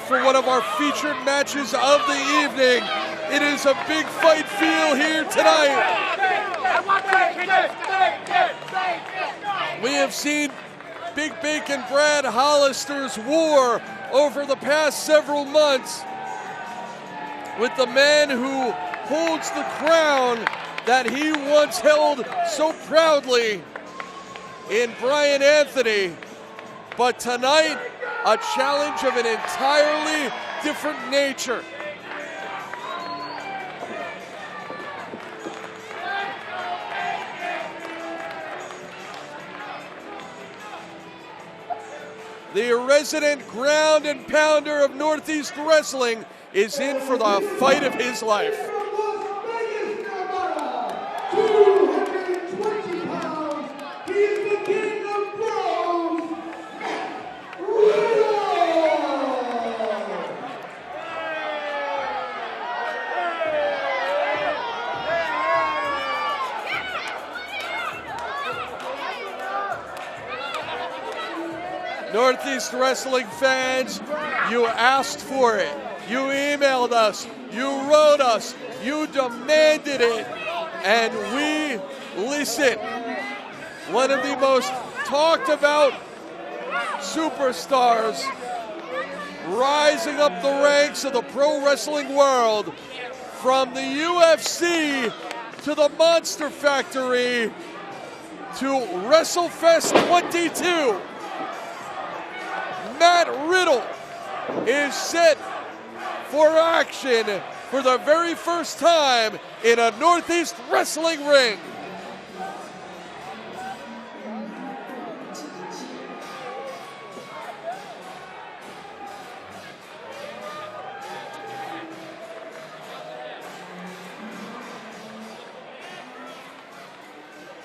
for one of our featured matches of the evening. It is a big fight feel here tonight. We have seen Big Bacon Brad Hollister's war over the past several months with the man who holds the crown that he once held so proudly in Brian Anthony. But tonight, a challenge of an entirely different nature. The resident ground and pounder of Northeast Wrestling is in for the fight of his life. 220 pounds, he is the king of bros, Riddle! Northeast Wrestling fans, you asked for it. You emailed us, you wrote us, you demanded it, and we listened. One of the most talked about superstars rising up the ranks of the pro wrestling world, from the UFC to the Monster Factory to Wrestlefest 22. Matt Riddle is set for action for the very first time in a Northeast Wrestling ring.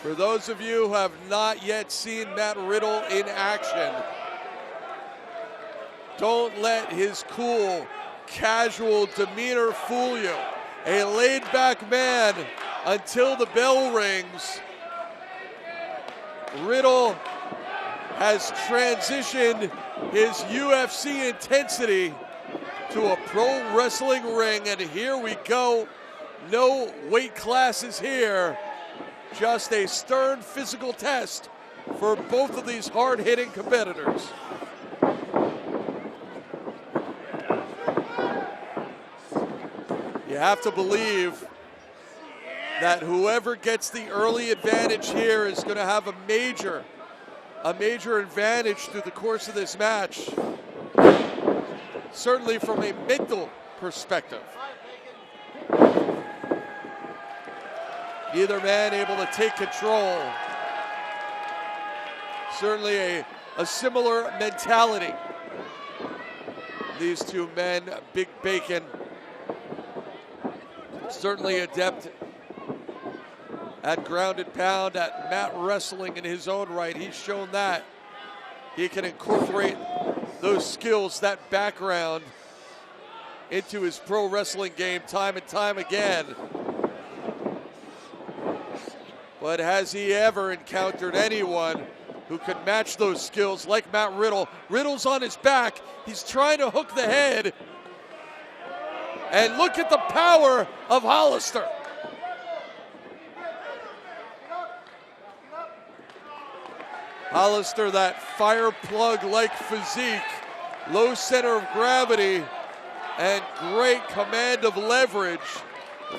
For those of you who have not yet seen Matt Riddle in action, don't let his cool, casual demeanor fool you. A laid-back man until the bell rings. Riddle has transitioned his UFC intensity to a pro wrestling ring, and here we go. No weight classes here, just a stern physical test for both of these hard-hitting competitors. You have to believe that whoever gets the early advantage here is going to have a major advantage through the course of this match. Certainly from a mental perspective. Neither man able to take control. Certainly a similar mentality. These two men, Big Bacon, certainly adept at ground and pound, at mat wrestling in his own right. He's shown that he can incorporate those skills, that background, into his pro wrestling game time and time again. But has he ever encountered anyone who could match those skills like Matt Riddle? Riddle's on his back. He's trying to hook the head. And look at the power of Hollister. Hollister, that fire plug-like physique, low center of gravity, and great command of leverage.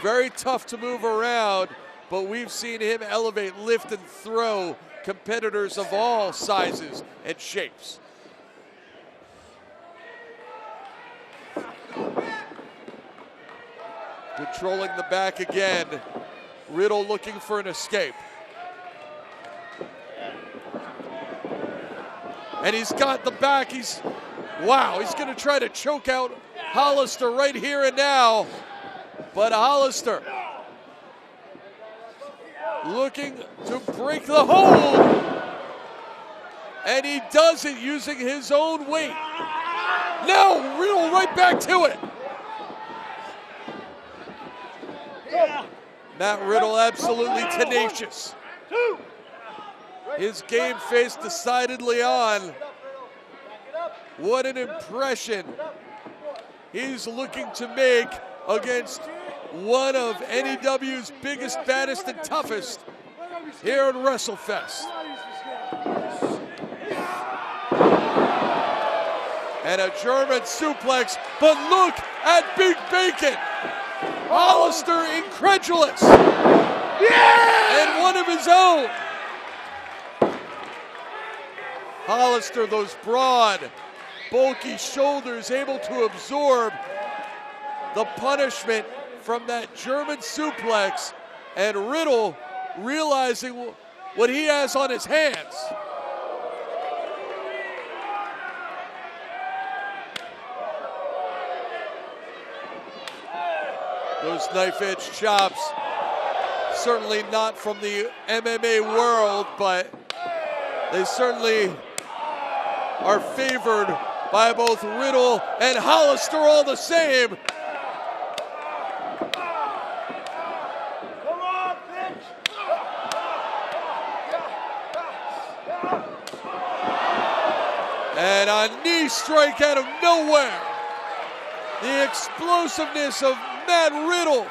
Very tough to move around, but we've seen him elevate, lift, and throw competitors of all sizes and shapes. Controlling the back again. Riddle looking for an escape. And he's got the back. He's going to try to choke out Hollister right here and now. But Hollister looking to break the hold. And he does it using his own weight. Now Riddle right back to it. Matt Riddle absolutely tenacious. His game face decidedly on. What an impression he's looking to make against one of NEW's biggest, baddest, and toughest here at Wrestlefest. And a German suplex, but look at Big Bacon. Hollister incredulous. Yeah! And one of his own. Hollister, those broad, bulky shoulders, able to absorb the punishment from that German suplex, and Riddle realizing what he has on his hands. Those knife-edge chops, certainly not from the MMA world, but they certainly are favored by both Riddle and Hollister all the same. Come on, bitch! And a knee strike out of nowhere. The explosiveness of Matt Riddle.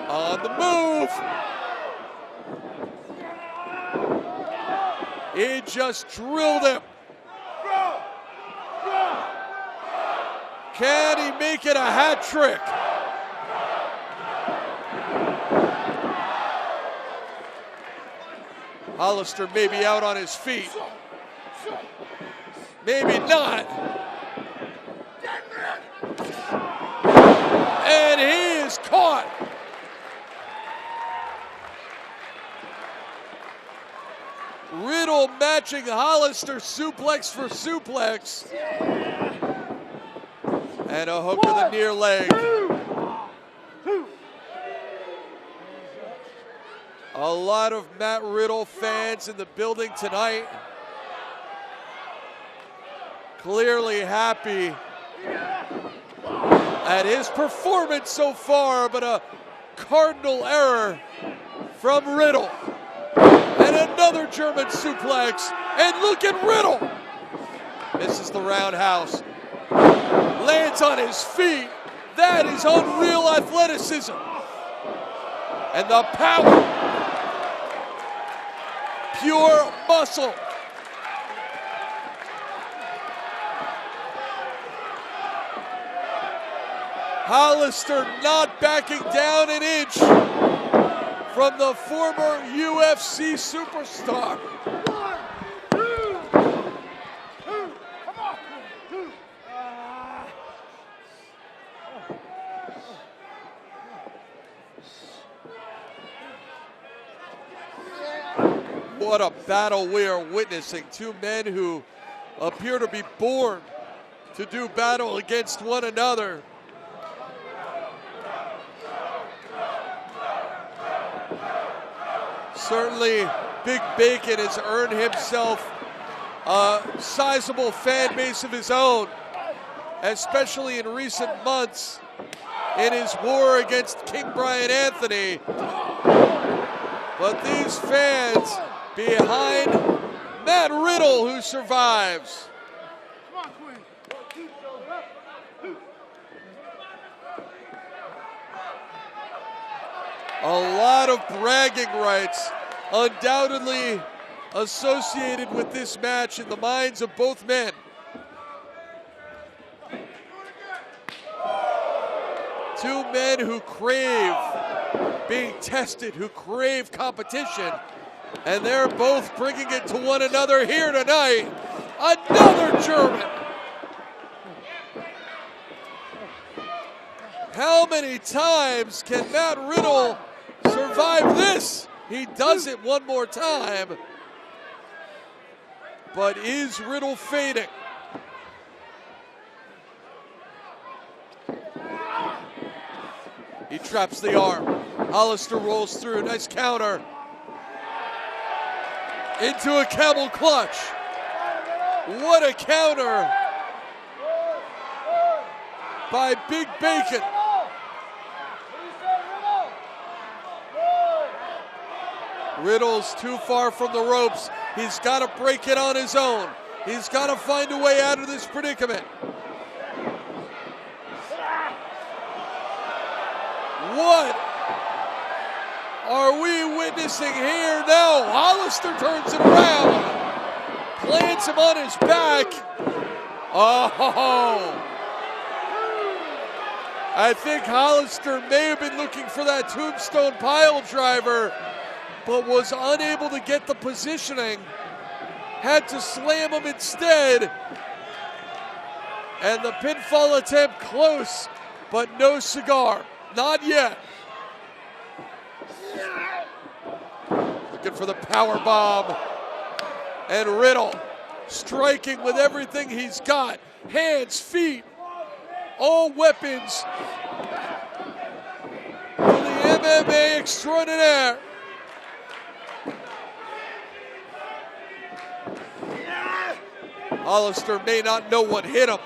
On the move. He just drilled him. Can he make it a hat trick? Hollister may be out on his feet. Maybe not. And he is caught. Riddle matching Hollister suplex for suplex. And a hook to the near leg. A lot of Matt Riddle fans in the building tonight. Clearly happy at his performance so far, but a cardinal error from Riddle. And another German suplex, and look at Riddle. Misses the roundhouse. Lands on his feet. That is unreal athleticism. And the power. Pure muscle. Hollister not backing down an inch from the former UFC superstar. What a battle we are witnessing. Two men who appear to be born to do battle against one another. Certainly, Big Bacon has earned himself a sizable fan base of his own, especially in recent months in his war against King Brian Anthony. But these fans behind Matt Riddle, who survives. A lot of bragging rights undoubtedly associated with this match in the minds of both men. Two men who crave being tested, who crave competition, and they're both bringing it to one another here tonight. Another German. How many times can Matt Riddle survive this? He does it one more time. But is Riddle fading? He traps the arm. Hollister rolls through. Nice counter. Into a camel clutch. What a counter by Big Bacon. Riddle's too far from the ropes. He's got to break it on his own. He's got to find a way out of this predicament. What are we witnessing here now? Hollister turns it around, plants him on his back. Oh, I think Hollister may have been looking for that tombstone pile driver, but was unable to get the positioning. Had to slam him instead. And the pinfall attempt close, but no cigar. Not yet. Looking for the power bomb. And Riddle striking with everything he's got. Hands, feet, all weapons for the MMA extraordinaire. Hollister may not know what hit him.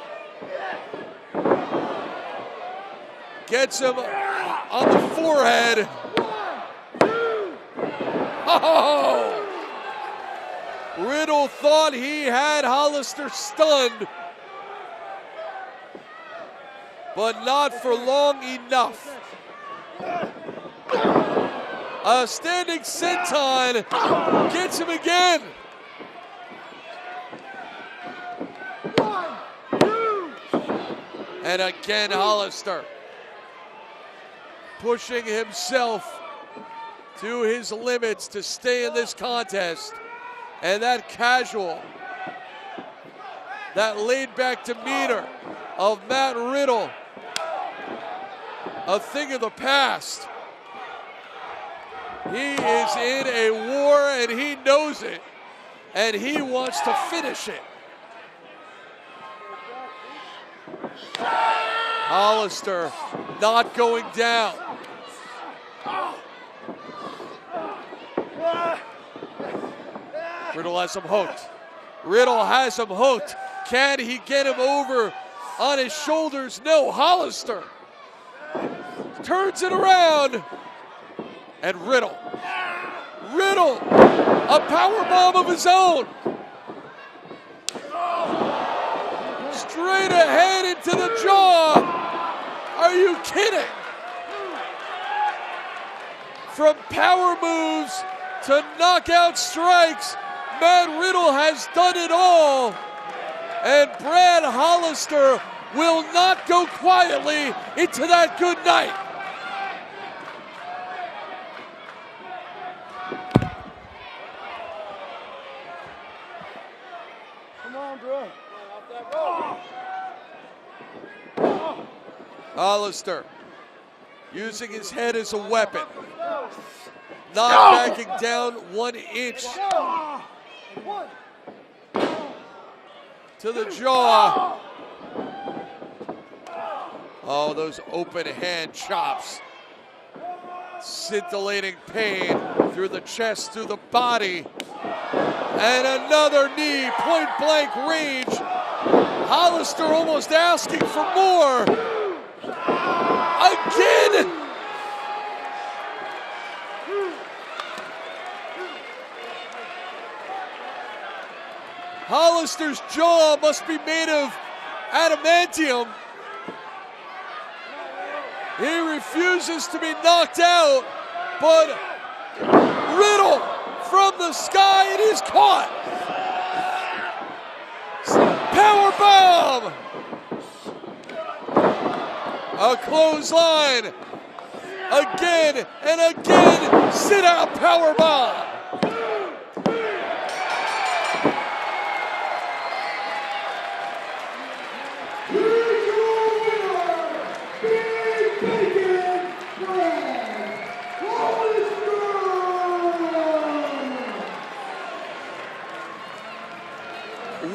Gets him on the forehead. Oh! Riddle thought he had Hollister stunned, but not for long enough. A standing senton gets him again. And again, Hollister pushing himself to his limits to stay in this contest. And that casual, that laid-back demeanor of Matt Riddle, a thing of the past. He is in a war and he knows it, and he wants to finish it. Hollister not going down. Riddle has him hooked. Riddle has him hooked. Can he get him over on his shoulders? No, Hollister turns it around. And Riddle, a power bomb of his own. Straight ahead into the jaw. Are you kidding? From power moves to knockout strikes, Matt Riddle has done it all. And Brad Hollister will not go quietly into that good night. Come on, bro. Hollister using his head as a weapon. Not backing down 1 inch to the jaw. Oh, those open hand chops. Scintillating pain through the chest, through the body. And another knee, point blank range. Hollister almost asking for more. Again! Hollister's jaw must be made of adamantium. He refuses to be knocked out, but Riddle from the sky, it is caught. Power bomb. A clothesline. Again and again, sit out power bomb.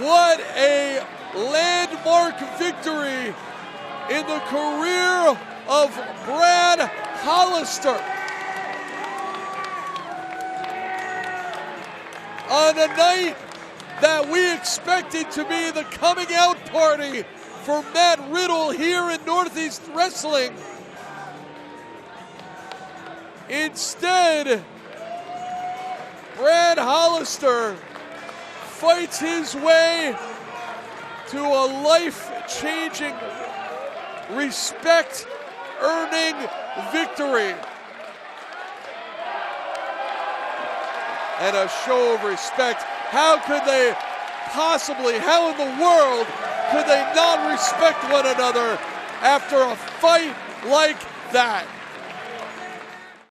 What a landmark victory in the career of Brad Hollister. On a night that we expected to be the coming out party for Matt Riddle here in Northeast Wrestling. Instead, Brad Hollister fights his way to a life-changing, respect-earning victory. And a show of respect. How could they possibly, how in the world could they not respect one another after a fight like that?